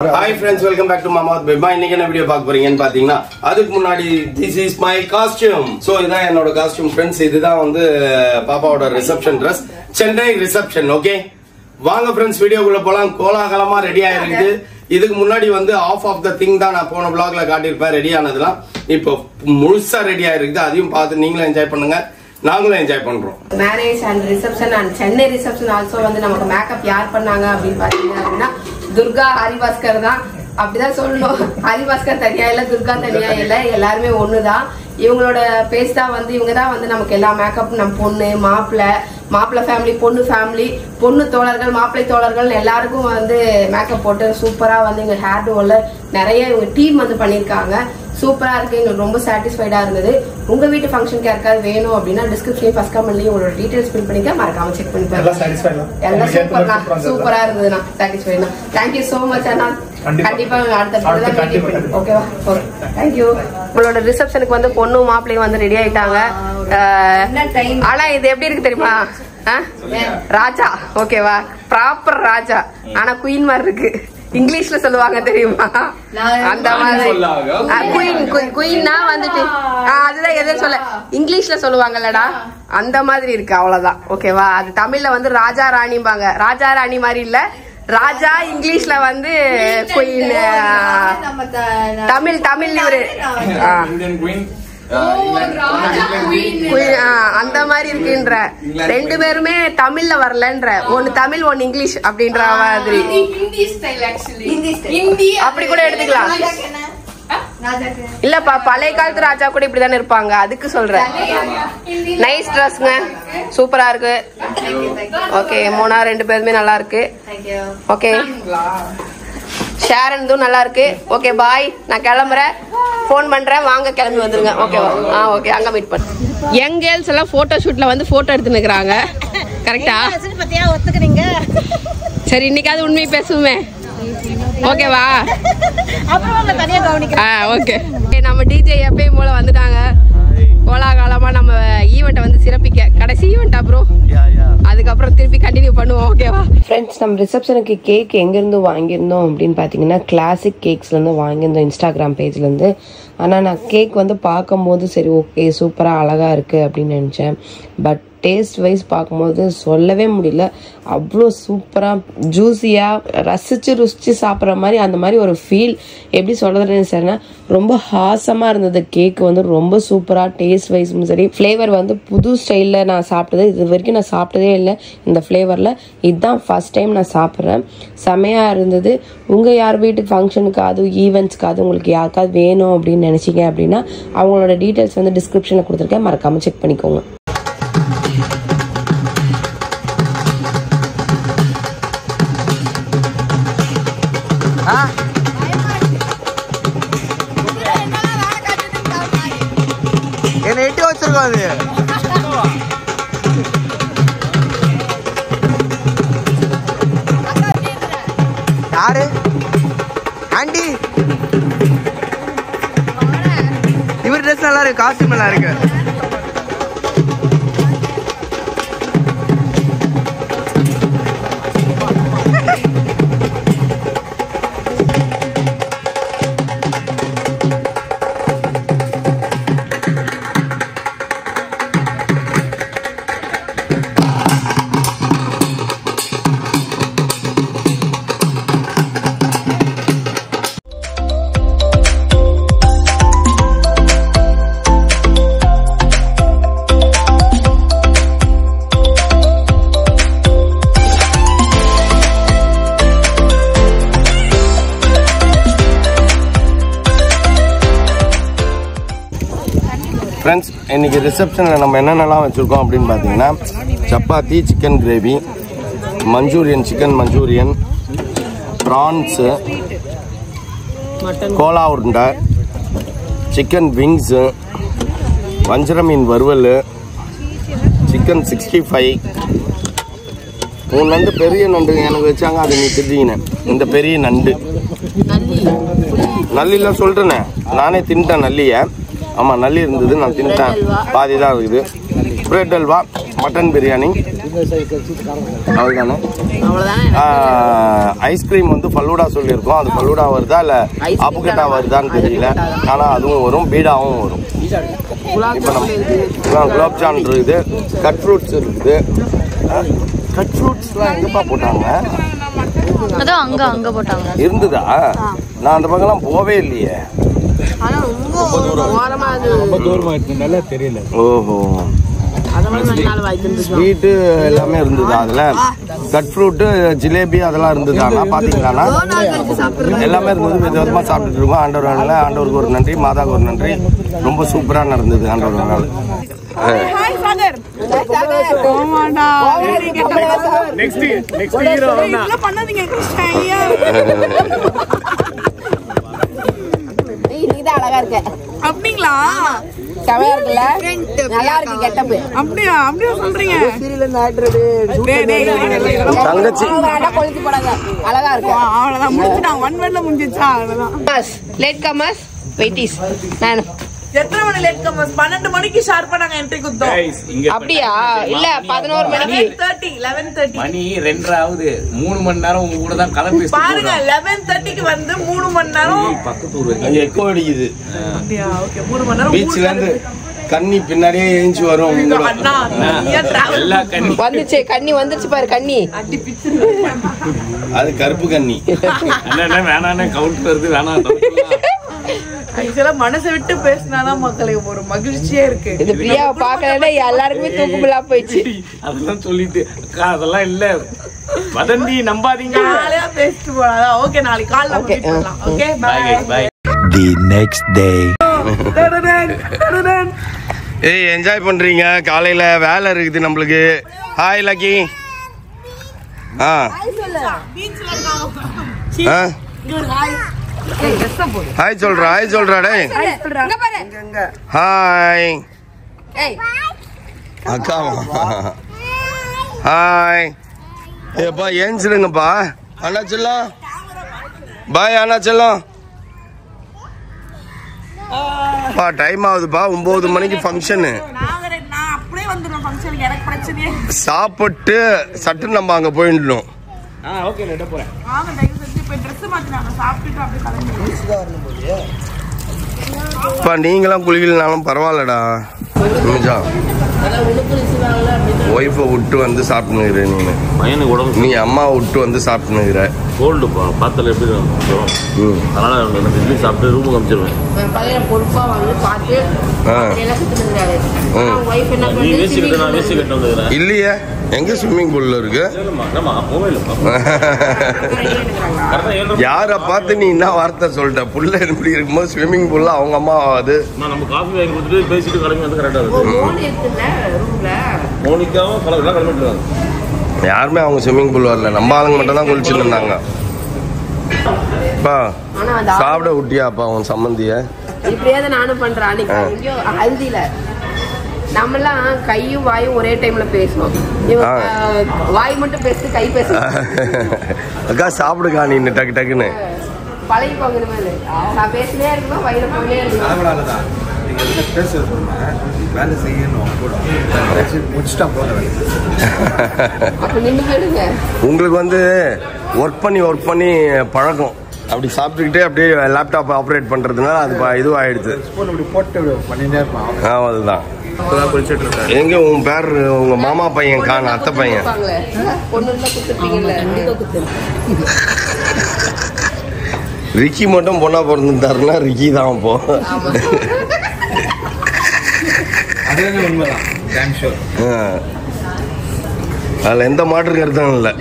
Hi friends, welcome back to Mama Beba. இன்னைக்கு என்ன video பார்க்க போறீங்கன்னு பாத்தீங்கன்னா அதுக்கு முன்னாடி this is my costume. So இதான் என்னோட காஸ்டியூம் ஃப்ரெண்ட்ஸ். இதுதான் வந்து பாப்பாவோட reception Dress. Chennai reception. Okay, வாங்க ஃப்ரெண்ட்ஸ் வீடியோக்குள்ள போலாம். கோலாகலமா ரெடி ஆயிருக்கு. இதுக்கு முன்னாடி வந்து ஆஃப் த திங் தான் நான் போன vlogல காட்டியிருப்பேன் ரெடி ஆனதுலாம். இப்போ முழுசா ரெடி ஆயிருக்கு. அதையும் பார்த்து நீங்களும் என்ஜாய் பண்ணுங்க, நாங்களும் என்ஜாய் பண்றோம். Marriage and reception and Chennai reception also வந்து நமக்கு மேக்கப் யார் பண்ணாங்க அப்படின்னு பாத்தீங்க அப்படின்னா துர்கா ஹரிபாஸ்கர் தான். அப்படிதான் சொல்லணும். ஹரிபாஸ்கர் தனியா இல்ல, துர்கா தனியா இல்ல, எல்லாருமே ஒண்ணுதான். இவங்களோட பேஸ் தான் வந்து இவங்க தான் வந்து நமக்கு எல்லா மேக்கப், நம்ம பொண்ணு மாப்பிள்ளை ஃபேமிலி, பொண்ணு ஃபேமிலி, பொண்ணு தோழர்கள், மாப்பிள்ளை தோழர்கள் எல்லாருக்கும் வந்து மேக்கப் போட்டு சூப்பரா வந்து எங்க ஹேர் டோல நிறைய இவங்க டீம் வந்து பண்ணிருக்காங்க. சூப்பரா இருக்கு, எங்களுக்கு ரொம்ப சாட்டிஸ்ஃபைடா இருந்தது. உங்க வீட்டு ஃபங்க்ஷனுக்கு யாருக்காவது வேணும் அப்படின்னா டிஸ்கிரிப்ஷன் ஃபர்ஸ்ட் கமெண்ட்லயும் உங்களோட டீடைல்ஸ் ஃபில் பண்ணிக்க மறக்காம செக் பண்ணி பாருங்க. எல்லாம் சூப்பரா இருந்ததுண்ணா, சாட்டிஸ்ஃபைட். தேங்க்யூ சோ மச் அண்ணா. கண்டிப்பா அடுத்த ஓகேவா? தேங்க்யூ. உங்களோட ரிசப்ஷனுக்கு வந்து பொண்ணு மாப்பிள்ளையும் வந்து ரெடி ஆயிட்டாங்க. ஆனா இது எப்படி இருக்கு தெரியுமா? ராஜா, ஓகேவா? ப்ராப்பர் ராஜா, ஆனா குயின் மாதிரி இருக்கு. இங்கிலீஷ்ல சொல்லுவாங்க தெரியுமா? அந்த மாதிரி குயின்னா வந்துட்டு அதுதான் எதை சொல்ல இங்கிலீஷ்ல சொல்லுவாங்கல்லடா, அந்த மாதிரி இருக்கு, அவ்வளவுதான். ஓகேவா? அது தமிழ்ல வந்து ராஜா ராணிம்பாங்க. ராஜா ராணி மாதிரி இல்ல, ராஜா இங்கிலீஷ்ல வந்து குயின். தமிழ் இவரு அந்த மாதிரி இருக்குன்ற. ரெண்டு பேருமே தமிழ்ல வரலன்ற, ஒன்னு தமிழ் ஒன்னு இங்கிலீஷ் அப்படின்ற மாதிரி. அப்படி கூட எடுத்துக்கலாம். இல்லப்பா, பழைய காலத்து ராஜா கூட இப்படிதானே இருப்பாங்க, அதுக்கு சொல்றேன். நைஸ் ட்ரெஸ்ங்க, சூப்பரா இருக்கு. ஓகே, மோனா ரெண்டு பேருமே நல்லா இருக்கு. ஓகே, ஷேரன் நல்லா இருக்கு. ஓகே பாய், நான் கிளம்புறேன், போன் பண்றேன், வாங்க கிளம்பி வந்துருங்க. ஓகேவா? ஓகே, அங்க மீட் பண்ண. யங் கேர்ள்ஸ் எல்லாம் போட்டோ ஷூட்ல வந்து போட்டோ எடுத்துன்னு இருக்காங்க. கரெக்டா? சரி, இன்னைக்காவது உண்மையை பேசுவோமே. ஓகேவா? ஓகே, நம்ம டிஜே எப்பயும் போல வந்துட்டாங்க. கோலாகாலமா நம்ம ஈவெண்ட்டை வந்து சிறப்பிக்க, கடைசி ஈவெண்ட்டா ப்ரோ, அதுக்கப்புறம் திருப்பி கண்டினியூ பண்ணுவோம். ஓகேவா ஃப்ரெண்ட்ஸ்? நம்ம ரிசப்ஷனுக்கு கேக் எங்கேருந்து வாங்கியிருந்தோம் அப்படின்னு பார்த்தீங்கன்னா கிளாசிக் கேக்ஸ்லேருந்து வாங்கியிருந்தோம், இன்ஸ்டாகிராம் பேஜ்லேருந்து. ஆனால் நான் கேக் வந்து பார்க்கும்போது சரி ஓகே சூப்பராக அழகாக இருக்குது அப்படின்னு நினச்சேன். பட் டேஸ்ட் வைஸ் பார்க்கும்போது சொல்லவே முடியல, அவ்வளோ சூப்பராக ஜூஸியாக ருசிச்சு சாப்பிட்ற மாதிரி அந்த மாதிரி ஒரு ஃபீல். எப்படி சொல்கிறதுன்னு சரினா ரொம்ப ஹாசமாக இருந்தது. கேக் வந்து ரொம்ப சூப்பராக டேஸ்ட் வைஸும் சரி, ஃப்ளேவர் வந்து புது ஸ்டைலில் நான் சாப்பிட்டது. இது வரைக்கும் நான் சாப்பிட்டதே இல்லை இந்த ஃப்ளேவரில். இதுதான் ஃபர்ஸ்ட் டைம் நான் சாப்பிட்றேன். செமையாக இருந்தது. உங்கள் யார் வீட்டுக்கு ஃபங்க்ஷனுக்காவது ஈவெண்ட்ஸ்க்காவது உங்களுக்கு யாருக்காவது வேணும் அப்படின்னு நினச்சிங்க அப்படின்னா அவங்களோட டீட்டெயில்ஸ் வந்து டிஸ்கிரிப்ஷனில் கொடுத்துருக்கேன், மறக்காமல் செக் பண்ணிக்கோங்க. என்ன எட்டி வச்சிருக்கோம் அது. யாரு ஆண்டி? இவர் ட்ரெஸ் நல்லா இருக்கு, காஸ்டியூம் நல்லா இருக்கு. ஃப்ரெண்ட்ஸ், இன்னைக்கு ரிசப்ஷனில் நம்ம என்னென்னலாம் வச்சுருக்கோம் அப்படின்னு பார்த்தீங்கன்னா chapati, chicken gravy, Manchurian, chicken Manchurian, prawns, கோலா உருண்டை, சிக்கன் விங்ஸு, வஞ்சர மீன் வறுவல், சிக்கன் 65, 3 நண்டு, பெரிய நண்டு எனக்கு வச்சாங்க, அதை நீ தெரிஞ்சிக்கினேன். இந்த பெரிய நண்டு நல்லிலாம் சொல்லிட்டேனே, நானே தின்ட்டேன் நல்லியை. ஆமாம், நல்லி இருந்தது, நான் தின்ட்டேன், பாதி தான் இருக்குது. பிரெட் அல்வா, மட்டன் பிரியாணி அவ்வளோதானே. ஐஸ்கிரீம் வந்து ஃபல்லூடா சொல்லியிருக்கோம். அது ஃபல்லூடா வருதா இல்லை ஆப்புக்கட்டா வருதான்னு தெரியல. ஆனால் அதுவும் வரும், பீடாவும் வரும். இப்போ நம்ம குலாப் ஜான் இருக்குது, கட் ஃப்ரூட்ஸ் இருக்குது. கட் ஃப்ரூட்ஸ்லாம் எங்கப்பா போட்டாங்க? அங்க போட்டாங்க. இருந்ததா? நான் அந்த பக்கம்லாம் போவே இல்லையே. ஓஹோ, ஸ்வீட்டு எல்லாமே இருந்தது. அதுல கட் ஃப்ரூட்டு, ஜிலேபி அதெல்லாம் இருந்தது. ஆனால் பார்த்தீங்கன்னா எல்லாமே இருந்தது. விதவிதமாக சாப்பிட்டுட்டு இருக்கோம். ஆண்டவருக்கு ஒரு நன்றி, மாதாவுக்கு ஒரு நன்றி. ரொம்ப சூப்பராக நடந்தது ஆண்டவர் நாள். அழகா இருக்க அப்படிங்களா? செமையா இருக்குல்ல, நல்லா இருக்கு கெட்டப். அப்படியா? அப்படியே சொல்றீங்க? தங்கச்சி கொளுத்தி போடாங்க, அழகா இருக்கு. அவ்வளவுதான், முடிச்சுட்டாங்க. 1 வேர்ட்ல முடிஞ்சிச்சா? அவ்வளவுதான். லேட் கமர்ஸ் வெயிட்டிஸ். நான் எத்தனை மணி லேட் கமர்ஸ்? 12 மணிக்கு ஷார்ப்பா நாங்க என்ட்ரி குத்தோம். அப்படியா? இல்ல 11 மணிக்கு 11:30 மணி 2 ஆகுது. 3 மணி நேரம் உங்க கூட தான் கலந்து பேசி பாருங்க. 11:30க்கு வந்து 3 மணி நேரம் பக்கத்து ஊர் அங்க எக்கோ அடிக்குது. அப்படியா? ஓகே, 3 மணி நேரம் பீச்ல இருந்து கன்னி பின்னாடியே ஏஞ்சி வரும். அண்ணா எல்லா கண்ணி வந்துச்சு. கண்ணி வந்துச்சு பாரு. கண்ணி அது கருப்பு கன்னி. என்ன வேணானே கவுண்ட் வருது. வேணாம் ஆக்சுவலா மனசை விட்டு பேசினாதான் மக்களுக்கு ஒரு மகிழ்ச்சியா இருக்கு. இது பிரியாவை பாக்கலன்னா எல்லாருக்குமே தூக்குமில்லா போயிடுச்சு. அதெல்லாம் சொல்லிட்டு அக்கா அதெல்லாம் இல்ல, வதந்தி நம்பாதீங்க. நாளையா பேசிட்டு போலாம். ஓகே, நாளைக்கு காலைல பேசலாம். Okay, bye. The next day. ஏய், என்ஜாய் பண்றீங்க? காலையில வேலை இருக்குது நம்மளுக்கு. Hi Lucky. ஹாய் சொல்றா, ஹாய் சொல்றா. டேய் ஹாய் அக்கா. ஹாய். ஏப்பா ஏஞ்சிடுங்கப்பா. அண்ணா செல்லம் பாய். அண்ணா செல்லம் பா, டைம் ஆகுதுப்பா. 9 மணிக்கு ஃபங்க்ஷனு. சாப்பிட்டு சட்டு நம்ம அங்க போயிடணும். இப்ப நீங்களாம் குளிக்கலனாலும் பரவாயில்லடா. ஒய்ஃபை விட்டு வந்து சாப்பிட்டுனுக்கிற நீ. பையனுக்கு உடம்பு, நீ அம்மாவை விட்டு வந்து சாப்பிட்டுனுக்கிற. கோல்டுப்பா, பாத்தில் எப்படி அதனால இட்லி சாப்பிட்டு ரூமுக்கு அனுப்பிச்சிருவேன். நீ வேஸ்ட் கட்ட, நான் வேஸ்ட் கட்ட வந்துக்கிறேன். இல்லையே, எங்க ஸ்விம்மிங் பூல்ல இருக்கு? யார பார்த்து நீ என்ன வார்த்தை சொல்லிட்ட? புள்ள எப்படி இருக்கும்போது ஸ்விம்மிங் பூல்ல அவங்க அம்மா ஆகாது. நம்ம காஃபி வாங்கி கொடுத்துட்டு பேசிட்டு கிளம்பி வந்து கரெக்டா இருக்கு. மோனிக்காவும் கிளம்பிட்டுருவாங்க. யாருமே அவங்க ஸ்விம்மிங் பூல் வரல. நம்ம ஆளுங்க மட்டும் தான் குளிச்சுட்டு இருந்தாங்க. சாப்பிட விட்டியாப்பா உன் சம்மந்திய? இப்படியாவது நானும் பண்றேன். அன்னைக்கு ஹல்தியில நம்மலாம் கையும் வாயும் ஒரே டைம்ல பேசுவோம். வாய் மட்டும் பேசு, கை பேசு. அக்கா சாப்பிடுக்கா நீ டக்கு டக்குன்னு பழகி போகணுமே. நான் பேசினே இருக்கணும், வயிறு போனே இருக்கணும். வேலை செய்யணும் முடிச்சுட்டா போதும். உங்களுக்கு வந்து ஒர்க் பண்ணி பழக்கம். அப்படி சாப்பிட்டுக்கிட்டே அப்படியே லேப்டாப் ஆப்ரேட் பண்றதுனால அது இதுவாயிடுது. அதுதான். எங்க உன் பேர், உங்க மாமா பையன் காண, அத்தை பையன். ரிக்கி மட்டும் பொண்ணா பிறந்துட்டாருன்னா ரிக்கி தான் இப்போ. அதுல எந்த மாற்று கருத்தும் இல்லை.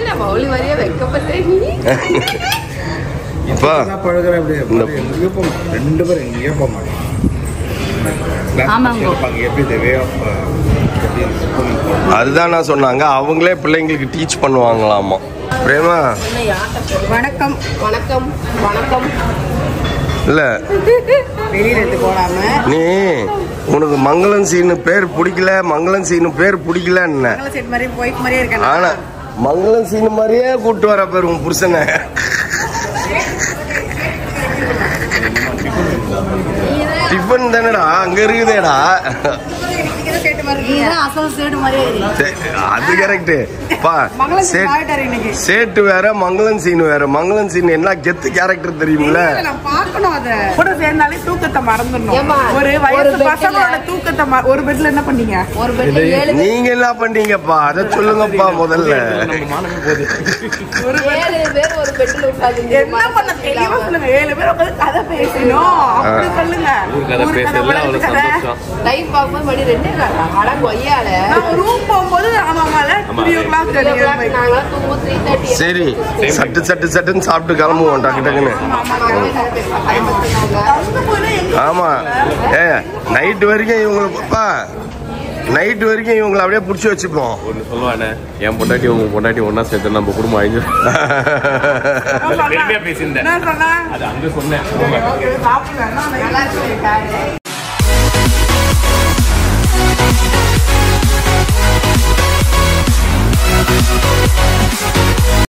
ரெண்டு பேரும் எங்கேயோ போக மாட்டேன். அதுதான் நான் சொன்னாங்க. அவங்களே பிள்ளைங்களுக்கு டீச் பண்ணுவாங்களாமா. பிரேமா வணக்கம் வணக்கம் வணக்கம். இல்ல நீ உனக்கு மங்களம் சீனு பேர் பிடிக்கல, மங்களம் சீனு பேர் பிடிக்கல. ஆனா மங்களம் சீனு மாதிரியே கூப்பிட்டு வர பேர் உன் புருஷனை. டிஃபன் தானடா, அங்க இருக்குதேடா. நீதான் அசல் சேடு மாதிரியே அது கரெக்ட் பா. சேட்டு வேற மங்களன் சீன் வேற. மங்களன் சீன் என்ன கெத்து கேரக்டர் தெரியுமில்ல? பாக்கணும் அத கூட சேர்ந்தாலே தூக்கத்தை மறந்துடணும். ஒரு வயசு பசங்களோட தூக்கத்தை ஒரு பெட்ல என்ன பண்ணீங்க? ஒரு பெட்ல 7 நீங்க என்ன பண்ணீங்கப்பா அத சொல்லுங்கப்பா முதல்ல. ஒரு 7 பேர் ஒரு பெட்ல உட்கார்ந்து என்ன பண்ண தெளிவா சொல்லுங்க. 7 பேர் உட்கார்ந்து கதை பேசணும் அப்படி சொல்லுங்க. ஒரு கதை பேசல அவ்வளவு சந்தோஷம். டைம் பாக்கும்போது மணி 2 அட கொய்யால நான் ரூம் போகும்போது ஆமாமால 3 o'clock நாங்க தூங்கும் 3:30. சரி சட்டுன்னு சாப்பிட்டு கிளம்புவோம் டக்கு டக்குன்னு. ஆமா நைட் வரைக்கும் இவங்களுக்கு நைட் வரைக்கும் இவங்களை அப்படியே புடிச்சு வச்சுப்போம். ஒண்ணு சொல்லுவானே, என் பொண்டாட்டி உங்க பொண்டாட்டி ஒன்னா சேர்த்து நம்ம குடும்பம் ஆயிடுச்சு. பெருமையா பேசியிருந்தேன். அது அங்க சொன்னேன்.